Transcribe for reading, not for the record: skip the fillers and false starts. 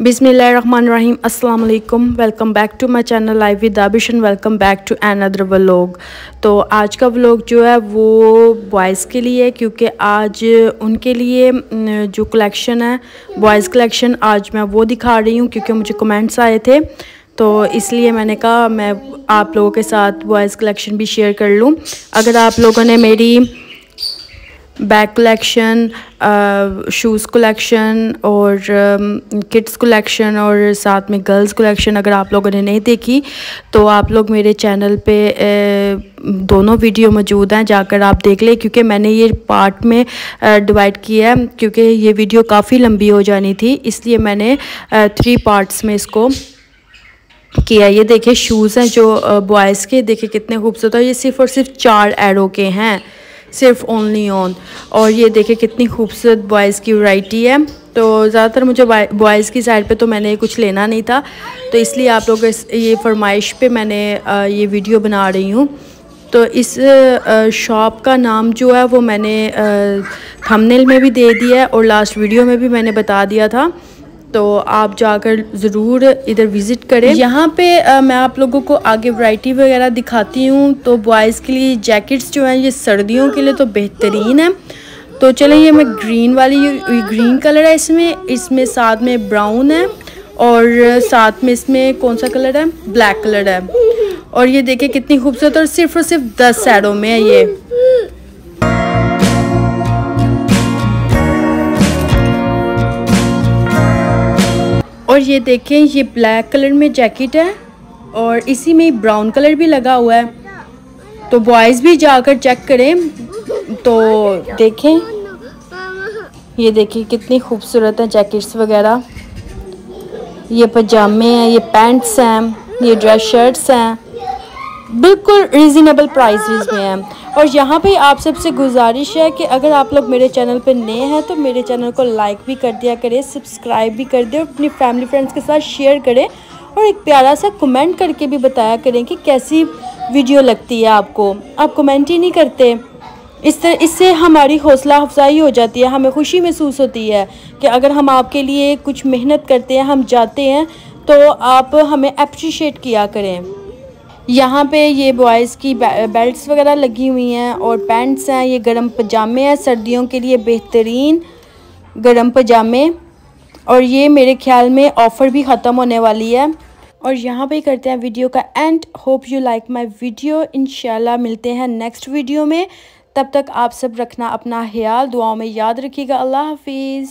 बिस्मिल्लाहिर्रहमानिर्रहीम, अस्सलाम वालेकुम। Welcome back to my channel live with Abish and welcome back to another vlog. तो आज का व्लॉग जो है वो बॉयज़ के लिए है, क्योंकि आज उनके लिए जो कलेक्शन है बॉयज़ कलेक्शन आज मैं वो दिखा रही हूँ, क्योंकि मुझे कमेंट्स आए थे तो इसलिए मैंने कहा मैं आप लोगों के साथ बॉयज़ कलेक्शन भी शेयर कर लूँ। अगर आप लोगों ने मेरी बैग कलेक्शन, शूज़ कलेक्शन और किड्स कलेक्शन और साथ में गर्ल्स कलेक्शन अगर आप लोगों ने नहीं देखी तो आप लोग मेरे चैनल पे दोनों वीडियो मौजूद हैं, जाकर आप देख लें, क्योंकि मैंने ये पार्ट में डिवाइड किया है, क्योंकि ये वीडियो काफ़ी लंबी हो जानी थी, इसलिए मैंने 3 पार्ट्स में इसको किया। ये देखिए शूज़ हैं जो बॉयज़ के, देखिए कितने खूबसूरत है। ये सिर्फ़ और सिर्फ 4 एरो के हैं, सिर्फ ओनली ऑन। और ये देखिए कितनी खूबसूरत बॉयज़ की वैरायटी है। तो ज़्यादातर मुझे बॉयज़ की साइड पे तो मैंने कुछ लेना नहीं था, तो इसलिए आप लोग ये फरमाइश पे मैंने ये वीडियो बना रही हूँ। तो इस शॉप का नाम जो है वो मैंने थंबनेल में भी दे दिया है और लास्ट वीडियो में भी मैंने बता दिया था, तो आप जाकर ज़रूर इधर विज़िट करें। यहाँ पे मैं आप लोगों को आगे वैरायटी वगैरह दिखाती हूँ। तो बॉयज़ के लिए जैकेट्स जो हैं ये सर्दियों के लिए तो बेहतरीन है। तो चले ये मैं ग्रीन वाली, ये ग्रीन कलर है, इसमें साथ में ब्राउन है और साथ में इसमें कौन सा कलर है, ब्लैक कलर है। और ये देखिए कितनी खूबसूरत, और सिर्फ 10 एरो में है ये। और ये देखें ये ब्लैक कलर में जैकेट है और इसी में ब्राउन कलर भी लगा हुआ है। तो बॉयज़ भी जाकर चेक करें तो देखें, ये देखिए कितनी खूबसूरत है जैकेट्स वगैरह। ये पजामे हैं, ये पैंट्स हैं, ये ड्रेस शर्ट्स हैं, बिल्कुल रीज़नेबल प्राइसेस में हैं। और यहाँ पे आप सबसे गुजारिश है कि अगर आप लोग मेरे चैनल पे नए हैं तो मेरे चैनल को लाइक भी कर दिया करें, सब्सक्राइब भी कर दें और अपनी फैमिली फ्रेंड्स के साथ शेयर करें, और एक प्यारा सा कमेंट करके भी बताया करें कि कैसी वीडियो लगती है आपको। आप कमेंट ही नहीं करते, इससे हमारी हौसला अफजाई हो जाती है, हमें खुशी महसूस होती है कि अगर हम आपके लिए कुछ मेहनत करते हैं, हम जाते हैं, तो आप हमें अप्रिशिएट किया करें। यहाँ पे ये बॉयज़ की बेल्ट्स वगैरह लगी हुई हैं और पैंट्स हैं। ये गर्म पजामे हैं, सर्दियों के लिए बेहतरीन गर्म पजामे। और ये मेरे ख्याल में ऑफ़र भी ख़त्म होने वाली है। और यहाँ पे करते हैं वीडियो का and. Hope you like my video. इंशाल्लाह मिलते हैं नेक्स्ट वीडियो में। तब तक आप सब रखना अपना ख्याल, दुआओं में याद रखिएगा। अल्लाह हाफिज़।